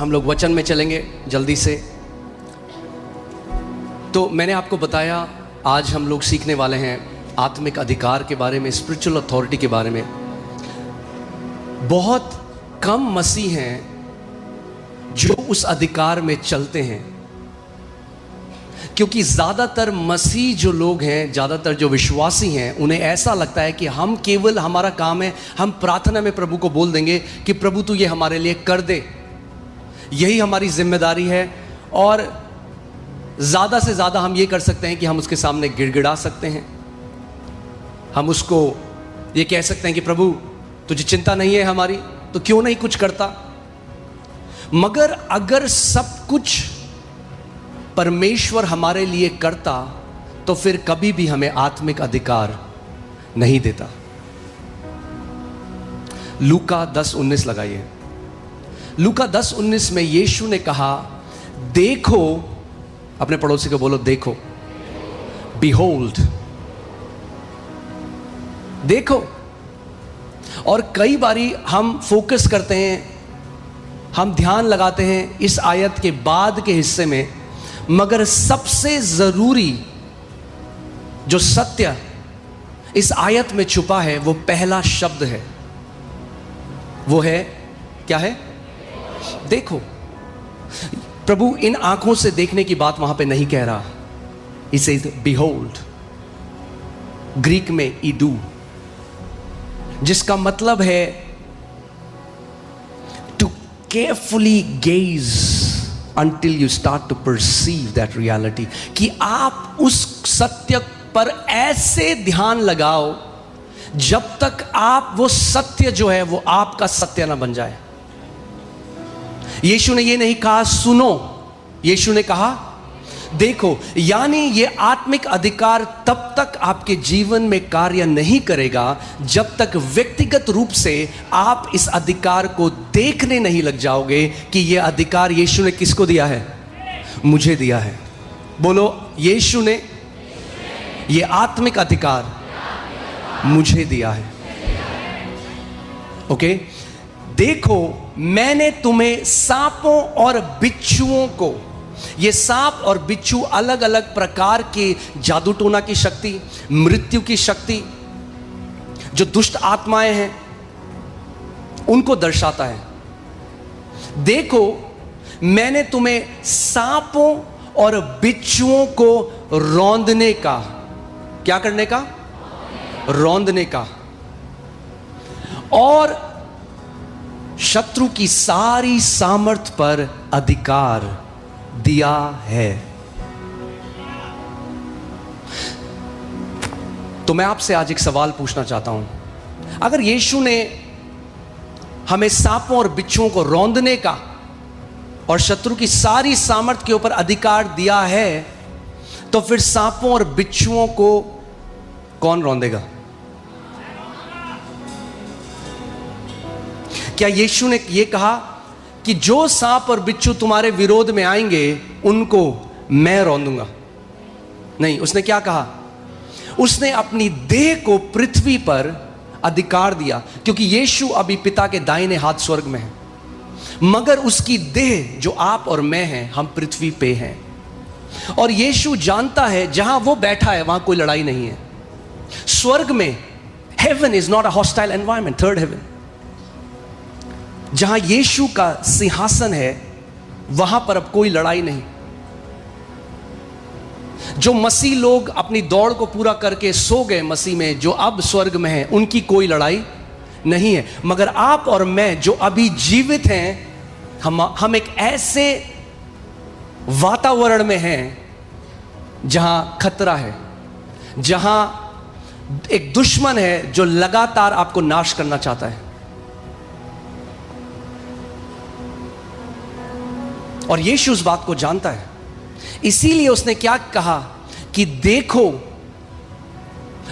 हम लोग वचन में चलेंगे जल्दी से। तो मैंने आपको बताया आज हम लोग सीखने वाले हैं आत्मिक अधिकार के बारे में, स्पिरिचुअल अथॉरिटी के बारे में। बहुत कम मसीह हैं जो उस अधिकार में चलते हैं, क्योंकि ज़्यादातर मसीह जो लोग हैं, ज़्यादातर जो विश्वासी हैं, उन्हें ऐसा लगता है कि हम केवल, हमारा काम है, हम प्रार्थना में प्रभु को बोल देंगे कि प्रभु तू ये हमारे लिए कर दे, यही हमारी जिम्मेदारी है। और ज़्यादा से ज़्यादा हम ये कर सकते हैं कि हम उसके सामने गिड़गिड़ा सकते हैं, हम उसको ये कह सकते हैं कि प्रभु तुझे चिंता नहीं है हमारी, तो क्यों नहीं कुछ करता। मगर अगर सब कुछ परमेश्वर हमारे लिए करता तो फिर कभी भी हमें आत्मिक अधिकार नहीं देता। लूका 10:19 लगाइए। लूका 10:19 में यीशु ने कहा, देखो, अपने पड़ोसी को बोलो देखो, बिहोल्ड, देखो। और कई बारी हम फोकस करते हैं, हम ध्यान लगाते हैं इस आयत के बाद के हिस्से में, मगर सबसे जरूरी जो सत्य इस आयत में छुपा है वो पहला शब्द है, वो है क्या है? देखो। प्रभु इन आंखों से देखने की बात वहां पे नहीं कह रहा, इसे बिहोल्ड, ग्रीक में ईडू, जिसका मतलब है to carefully gaze until you start to perceive that reality, कि आप उस सत्य पर ऐसे ध्यान लगाओ जब तक आप वो सत्य जो है वो आपका सत्य ना बन जाए। यीशु ने ये नहीं कहा सुनो, यीशु ने कहा देखो। यानी ये आत्मिक अधिकार तब तक आपके जीवन में कार्य नहीं करेगा जब तक व्यक्तिगत रूप से आप इस अधिकार को देखने नहीं लग जाओगे कि ये अधिकार यीशु ने किसको दिया है? मुझे दिया है। बोलो, यीशु ने ये आत्मिक अधिकार मुझे दिया है। ओके, देखो मैंने तुम्हें सांपों और बिच्छुओं को, ये सांप और बिच्छू अलग अलग प्रकार के जादू टोना की शक्ति, मृत्यु की शक्ति, जो दुष्ट आत्माएं हैं, उनको दर्शाता है। देखो मैंने तुम्हें सांपों और बिच्छुओं को रौंदने का, क्या करने का? रौंदने का, और शत्रु की सारी सामर्थ पर अधिकार दिया है। तो मैं आपसे आज एक सवाल पूछना चाहता हूं, अगर यीशु ने हमें सांपों और बिच्छुओं को रौंदने का और शत्रु की सारी सामर्थ के ऊपर अधिकार दिया है, तो फिर सांपों और बिच्छुओं को कौन रौंदेगा? क्या यीशु ने यह कहा कि जो सांप और बिच्छू तुम्हारे विरोध में आएंगे उनको मैं रौंदूंगा? नहीं, उसने क्या कहा? उसने अपनी देह को पृथ्वी पर अधिकार दिया, क्योंकि यीशु अभी पिता के दाहिने हाथ स्वर्ग में है, मगर उसकी देह जो आप और मैं हैं, हम पृथ्वी पे हैं। और यीशु जानता है जहां वो बैठा है वहां कोई लड़ाई नहीं है। स्वर्ग में, heaven is not a hostile environment, third heaven, जहां यीशु का सिंहासन है, वहां पर अब कोई लड़ाई नहीं। जो मसीह लोग अपनी दौड़ को पूरा करके सो गए मसीह में, जो अब स्वर्ग में हैं, उनकी कोई लड़ाई नहीं है। मगर आप और मैं जो अभी जीवित हैं, हम एक ऐसे वातावरण में हैं जहां खतरा है, जहां एक दुश्मन है जो लगातार आपको नाश करना चाहता है। और यीशु उस बात को जानता है, इसीलिए उसने क्या कहा कि देखो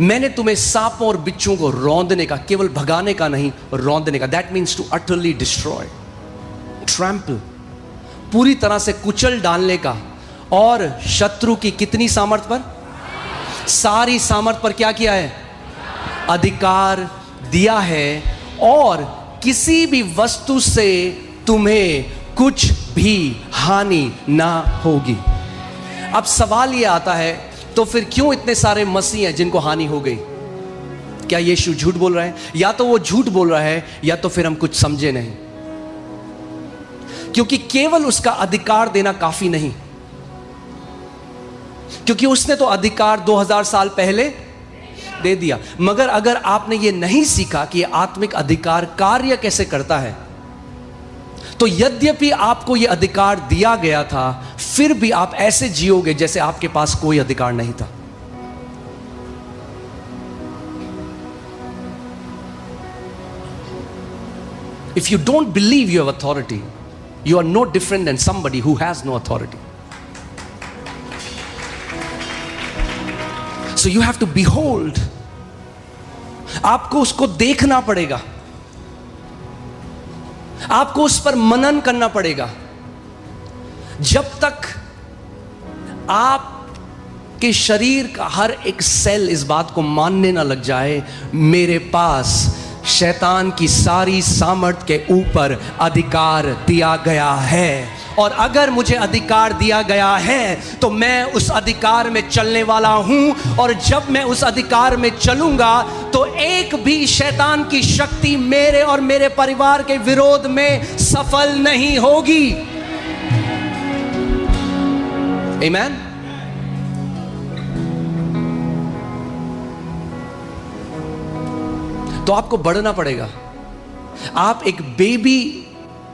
मैंने तुम्हें सांपों और बिच्छुओं को रौंदने का, केवल भगाने का नहीं, रौंदने का। That means to utterly destroy, trample, पूरी तरह से कुचल डालने का। और शत्रु की कितनी सामर्थ पर? सारी सामर्थ पर क्या किया है? अधिकार दिया है। और किसी भी वस्तु से तुम्हें कुछ भी हानि ना होगी। अब सवाल यह आता है, तो फिर क्यों इतने सारे मसीह हैं जिनको हानि हो गई? क्या यीशु झूठ बोल रहा है? या तो वो झूठ बोल रहा है, या तो फिर हम कुछ समझे नहीं। क्योंकि केवल उसका अधिकार देना काफी नहीं, क्योंकि उसने तो अधिकार 2000 साल पहले दे दिया। मगर अगर आपने ये नहीं सीखा कि ये आत्मिक अधिकार कार्य कैसे करता है, तो यद्यपि आपको ये अधिकार दिया गया था, फिर भी आप ऐसे जियोगे जैसे आपके पास कोई अधिकार नहीं था। If you don't believe you have authority, you are no different than somebody who has no authority. So you have to behold. आपको उसको देखना पड़ेगा, आपको उस पर मनन करना पड़ेगा। जब तक आपके शरीर का हर एक सेल इस बात को मानने ना लग जाए, मेरे पास शैतान की सारी सामर्थ के ऊपर अधिकार दिया गया है, और अगर मुझे अधिकार दिया गया है तो मैं उस अधिकार में चलने वाला हूं, और जब मैं उस अधिकार में चलूंगा तो एक भी शैतान की शक्ति मेरे और मेरे परिवार के विरोध में सफल नहीं होगी। आमीन। तो आपको बढ़ना पड़ेगा। आप एक बेबी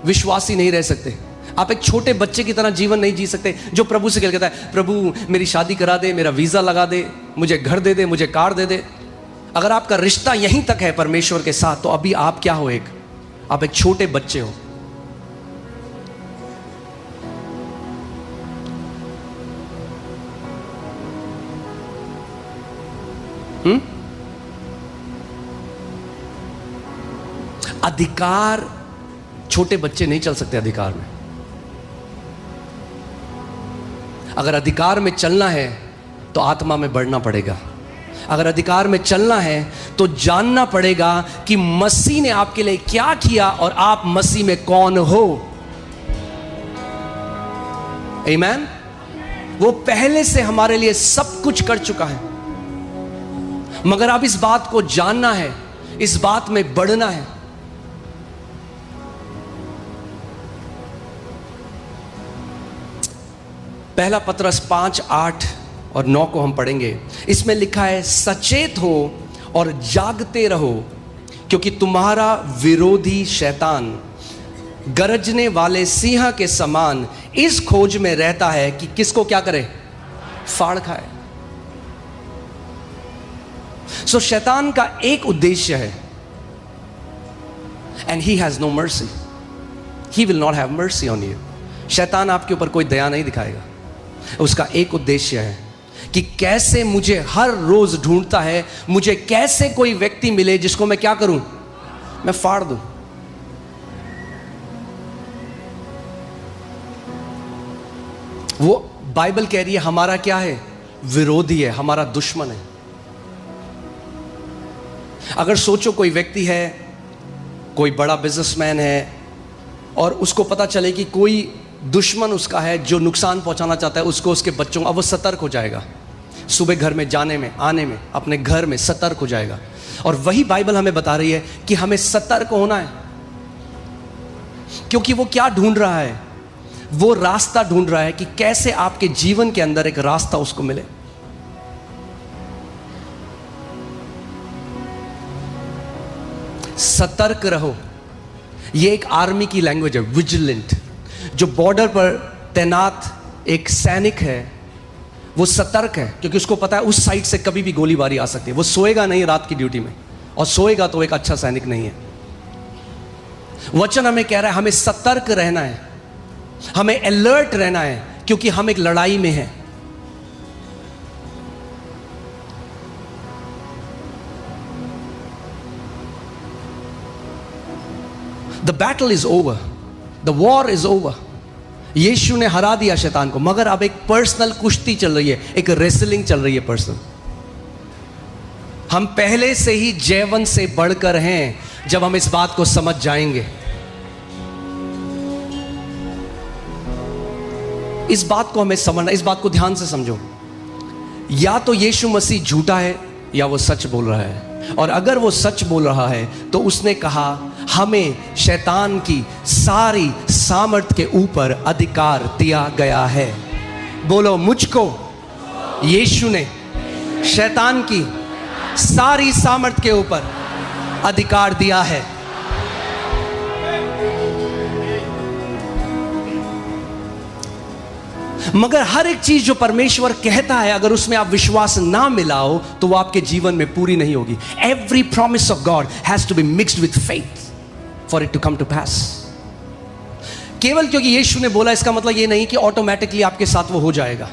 विश्वासी नहीं रह सकते, आप एक छोटे बच्चे की तरह जीवन नहीं जी सकते जो प्रभु से कहता है, प्रभु मेरी शादी करा दे, मेरा वीजा लगा दे, मुझे घर दे दे, मुझे कार दे दे। अगर आपका रिश्ता यहीं तक है परमेश्वर के साथ, तो अभी आप क्या हो? आप एक छोटे बच्चे हो। अधिकार, छोटे बच्चे नहीं चल सकते अधिकार में। अगर अधिकार में चलना है तो आत्मा में बढ़ना पड़ेगा। अगर अधिकार में चलना है तो जानना पड़ेगा कि मसीह ने आपके लिए क्या किया और आप मसीह में कौन हो। आमीन। वो पहले से हमारे लिए सब कुछ कर चुका है, मगर अब इस बात को जानना है, इस बात में बढ़ना है। पहला पतरस 5, 8 और 9 को हम पढ़ेंगे। इसमें लिखा है, सचेत हो और जागते रहो, क्योंकि तुम्हारा विरोधी शैतान गरजने वाले सिंह के समान इस खोज में रहता है कि किसको क्या करे? फाड़ खाए। सो शैतान का एक उद्देश्य है, and he has no mercy, he will not have mercy on you. शैतान आपके ऊपर कोई दया नहीं दिखाएगा। उसका एक उद्देश्य है कि कैसे मुझे हर रोज ढूंढता है, मुझे कैसे कोई व्यक्ति मिले जिसको मैं क्या करूं? मैं फाड़ दूं। वो बाइबल कह रही है हमारा क्या है? विरोधी है, हमारा दुश्मन है। अगर सोचो कोई व्यक्ति है, कोई बड़ा बिजनेसमैन है, और उसको पता चले कि कोई दुश्मन उसका है जो नुकसान पहुंचाना चाहता है उसको, उसके बच्चों को, अब वो सतर्क हो जाएगा। सुबह घर में जाने में, आने में, अपने घर में सतर्क हो जाएगा। और वही बाइबल हमें बता रही है कि हमें सतर्क होना है, क्योंकि वो क्या ढूंढ रहा है? वो रास्ता ढूंढ रहा है कि कैसे आपके जीवन के अंदर एक रास्ता उसको मिले। सतर्क रहो। ये एक आर्मी की लैंग्वेज है, विजिलेंट। जो बॉर्डर पर तैनात एक सैनिक है, वो सतर्क है, क्योंकि उसको पता है उस साइड से कभी भी गोलीबारी आ सकती है। वो सोएगा नहीं रात की ड्यूटी में, और सोएगा तो एक अच्छा सैनिक नहीं है। वचन हमें कह रहा है हमें सतर्क रहना है, हमें अलर्ट रहना है, क्योंकि हम एक लड़ाई में हैं। The battle is over, the war is over. यीशु ने हरा दिया शैतान को, मगर अब एक पर्सनल कुश्ती चल रही है, एक रेसलिंग चल रही है पर्सनल। हम पहले से ही जयवंत से बढ़कर हैं जब हम इस बात को समझ जाएंगे। इस बात को हमें समझना, इस बात को ध्यान से समझो। या तो यीशु मसीह झूठा है या वो सच बोल रहा है। और अगर वो सच बोल रहा है तो उसने कहा हमें शैतान की सारी सामर्थ के ऊपर अधिकार दिया गया है। बोलो, मुझको यीशु ने शैतान की सारी सामर्थ के ऊपर अधिकार दिया है। मगर हर एक चीज जो परमेश्वर कहता है, अगर उसमें आप विश्वास ना मिलाओ तो वो आपके जीवन में पूरी नहीं होगी। Every promise of God has to be mixed with faith for it to come to pass. केवल क्योंकि यीशु ने बोला इसका मतलब ये नहीं कि ऑटोमेटिकली आपके साथ वो हो जाएगा।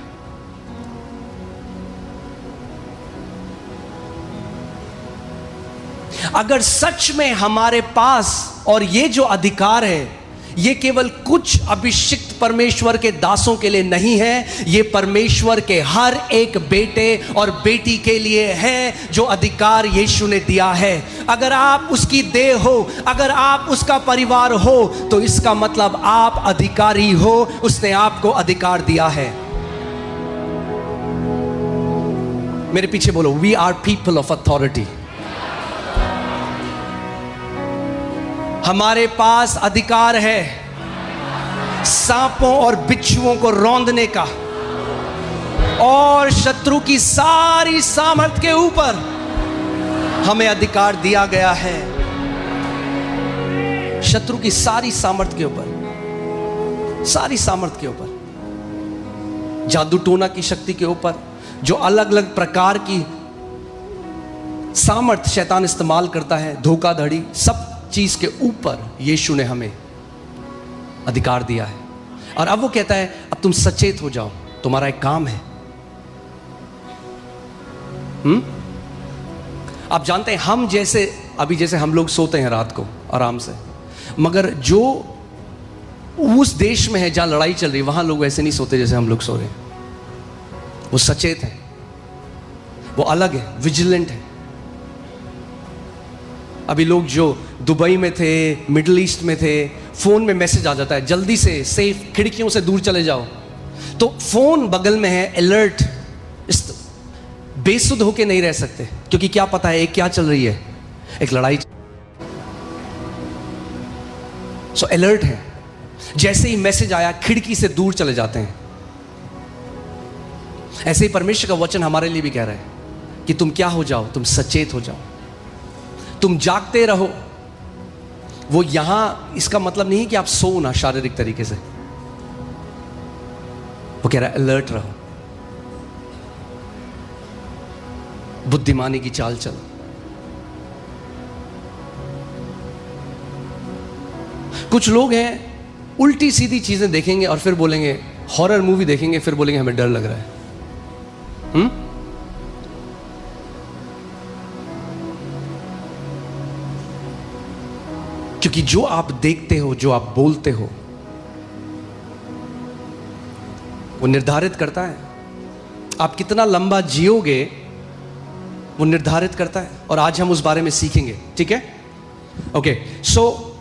अगर सच में हमारे पास और ये जो अधिकार है ये केवल कुछ अभिषिक्त परमेश्वर के दासों के लिए नहीं है, ये परमेश्वर के हर एक बेटे और बेटी के लिए है जो अधिकार यीशु ने दिया है। अगर आप उसकी देह हो, अगर आप उसका परिवार हो, तो इसका मतलब आप अधिकारी हो। उसने आपको अधिकार दिया है। मेरे पीछे बोलो, we are people of authority. हमारे पास अधिकार है सांपों और बिच्छुओं को रौंदने का, और शत्रु की सारी सामर्थ के ऊपर हमें अधिकार दिया गया है। शत्रु की सारी सामर्थ के ऊपर, सारी सामर्थ के ऊपर, जादू टोना की शक्ति के ऊपर, जो अलग अलग प्रकार की सामर्थ शैतान इस्तेमाल करता है, धोखाधड़ी, सब चीज के ऊपर यीशु ने हमें अधिकार दिया है। और अब वो कहता है अब तुम सचेत हो जाओ, तुम्हारा एक काम है। आप जानते हैं हम जैसे अभी जैसे हम लोग सोते हैं रात को आराम से, मगर जो उस देश में है जहां लड़ाई चल रही है वहां लोग वैसे नहीं सोते जैसे हम लोग सो रहे हैं। वो सचेत है, वो अलग है, विजिलेंट है। अभी लोग जो दुबई में थे, मिडिल ईस्ट में थे, फोन में मैसेज आ जाता है जल्दी से सेफ खिड़कियों से दूर चले जाओ, तो फोन बगल में है, अलर्ट, बेसुध होके नहीं रह सकते, क्योंकि क्या पता है एक क्या चल रही है, एक लड़ाई। सो अलर्ट है। जैसे ही मैसेज आया खिड़की से दूर चले जाते हैं। ऐसे ही परमेश्वर का वचन हमारे लिए भी कह रहा है कि तुम क्या हो जाओ, तुम सचेत हो जाओ, तुम जागते रहो। वो यहां इसका मतलब नहीं कि आप सो ना शारीरिक तरीके से, वो कह रहा है अलर्ट रहो, बुद्धिमानी की चाल चलो। कुछ लोग हैं उल्टी सीधी चीजें देखेंगे और फिर बोलेंगे, हॉरर मूवी देखेंगे फिर बोलेंगे हमें डर लग रहा है। क्योंकि जो आप देखते हो, जो आप बोलते हो, वो निर्धारित करता है आप कितना लंबा जियोगे, वो निर्धारित करता है। और आज हम उस बारे में सीखेंगे, ठीक है? ओके, सो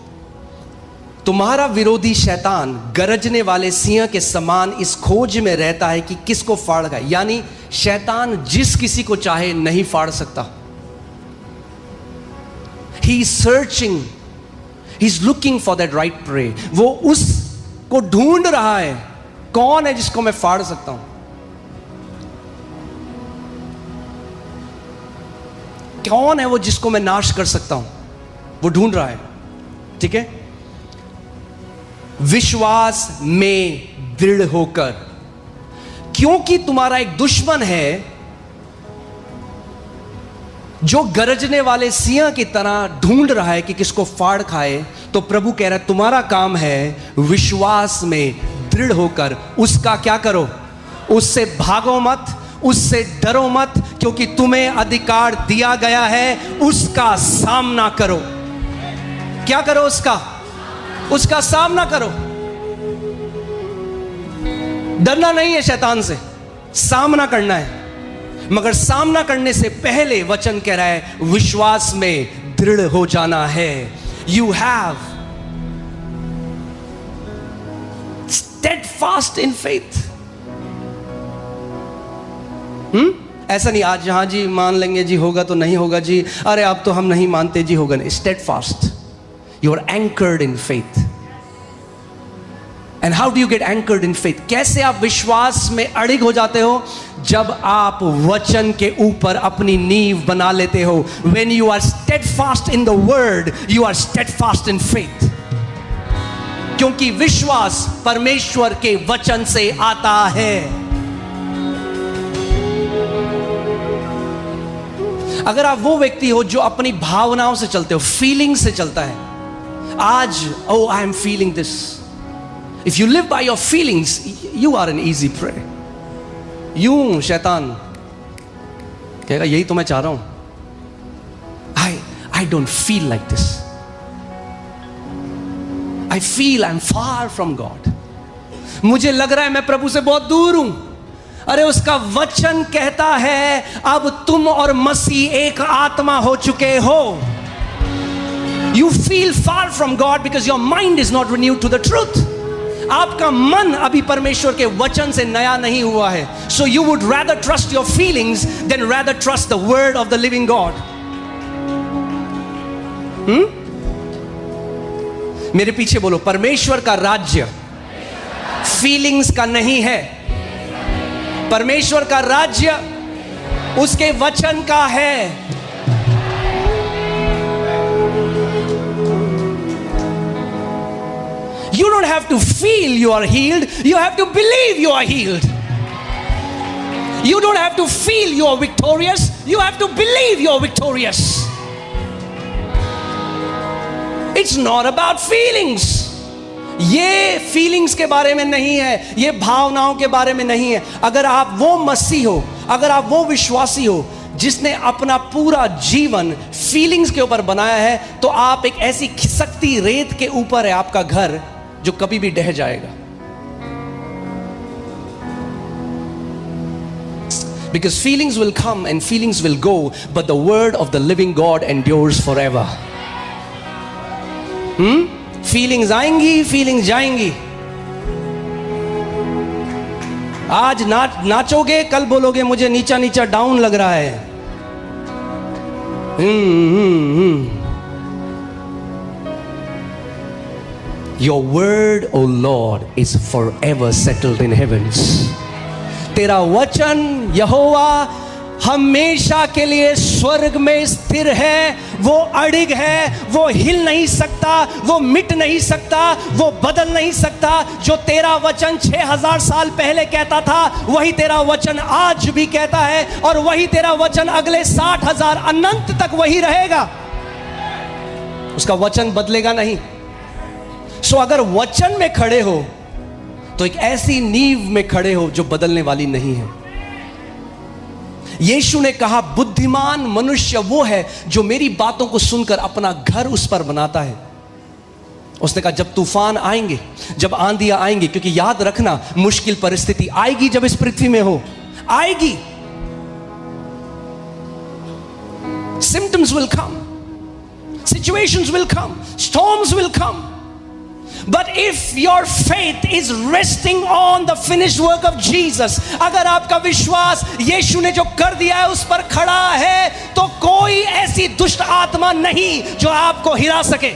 तुम्हारा विरोधी शैतान गरजने वाले सिंह के समान इस खोज में रहता है कि किसको फाड़ खाए। यानी शैतान जिस किसी को चाहे नहीं फाड़ सकता। He is searching, he is looking for that right prey. वो उसको ढूंढ रहा है, कौन है जिसको मैं फाड़ सकता हूं, कौन है वो जिसको मैं नाश कर सकता हूं, वो ढूंढ रहा है, ठीक है? विश्वास में दृढ़ होकर, क्योंकि तुम्हारा एक दुश्मन है जो गरजने वाले सिंह की तरह ढूंढ रहा है कि किसको फाड़ खाए। तो प्रभु कह रहा है तुम्हारा काम है विश्वास में दृढ़ होकर उसका क्या करो, उससे भागो मत, उससे डरो मत, क्योंकि तुम्हें अधिकार दिया गया है, उसका सामना करो। क्या करो? उसका सामना करो। डरना नहीं है शैतान से, सामना करना है। मगर सामना करने से पहले वचन कह रहा है विश्वास में दृढ़ हो जाना है। You have steadfast in faith. ऐसा नहीं आज हाँ जी मान लेंगे जी, होगा तो नहीं होगा जी, अरे अब तो हम नहीं मानते जी, होगा नहीं. Steadfast. You are anchored in faith. And how do you get anchored in faith? कैसे आप विश्वास में अड़िग हो जाते हो? जब आप वचन के ऊपर अपनी नींव बना लेते हो. When you are steadfast in the word, you are steadfast in faith. क्योंकि विश्वास परमेश्वर के वचन से आता है. अगर आप वो व्यक्ति हो जो अपनी भावनाओं से चलते हो, फीलिंग से चलता है, आज oh I am feeling this. If you live by your feelings, you are an easy prey. यूं शैतान कहेगा यही तो मैं चाह रहा हूं. I don't feel like this. I feel I'm far from God. मुझे लग रहा है मैं प्रभु से बहुत दूर हूं. अरे उसका वचन कहता है अब तुम और मसीह एक आत्मा हो चुके हो. You feel far from God because your mind is not renewed to the truth. आपका मन अभी परमेश्वर के वचन से नया नहीं हुआ है. So you would rather trust your feelings than rather trust the word of the living God. मेरे पीछे बोलो, परमेश्वर का राज्य फीलिंग्स का नहीं है. परमेश्वर का राज्य उसके वचन का है. You don't have to feel you are healed. You have to believe you are healed. You don't have to feel you are victorious. You have to believe you are victorious. It's not about feelings. ये feelings के बारे में नहीं है, ये भावनाओं के बारे में नहीं है. अगर आप वो मसीह हो, अगर आप वो विश्वासी हो जिसने अपना पूरा जीवन फीलिंग्स के ऊपर बनाया है, तो आप एक ऐसी खिसकती रेत के ऊपर है आपका घर जो कभी भी ढह जाएगा. Because feelings will come and feelings will go, but the word of the living God endures forever. Feelings आएंगी, फीलिंग्स जाएंगी. आज नाचोगे, कल बोलोगे मुझे नीचा नीचा डाउन लग रहा है. Your word, O Lord, is forever settled in heavens. तेरा वचन यहोवा हमेशा के लिए स्वर्ग में स्थिर है. वो अड़िग है, वो हिल नहीं सकता, वो मिट नहीं सकता, वो बदल नहीं सकता. जो तेरा वचन 6000 साल पहले कहता था, वही तेरा वचन आज भी कहता है, और वही तेरा वचन अगले 60,000 अनंत तक वही रहेगा. उसका वचन बदलेगा नहीं. सो अगर वचन में खड़े हो तो एक ऐसी नींव में खड़े हो जो बदलने वाली नहीं है. यीशु ने कहा बुद्धिमान मनुष्य वो है जो मेरी बातों को सुनकर अपना घर उस पर बनाता है. उसने कहा जब तूफान आएंगे, जब आंधियां आएंगी, क्योंकि याद रखना मुश्किल परिस्थिति आएगी जब इस पृथ्वी में हो, आएगी. Symptoms will come, situations will come, storms will come. But if your faith is resting on the finished work of Jesus, अगर आपका विश्वास यीशु ने जो कर दिया है उस पर खड़ा है, तो कोई ऐसी दुष्ट आत्मा नहीं जो आपको हिला सके.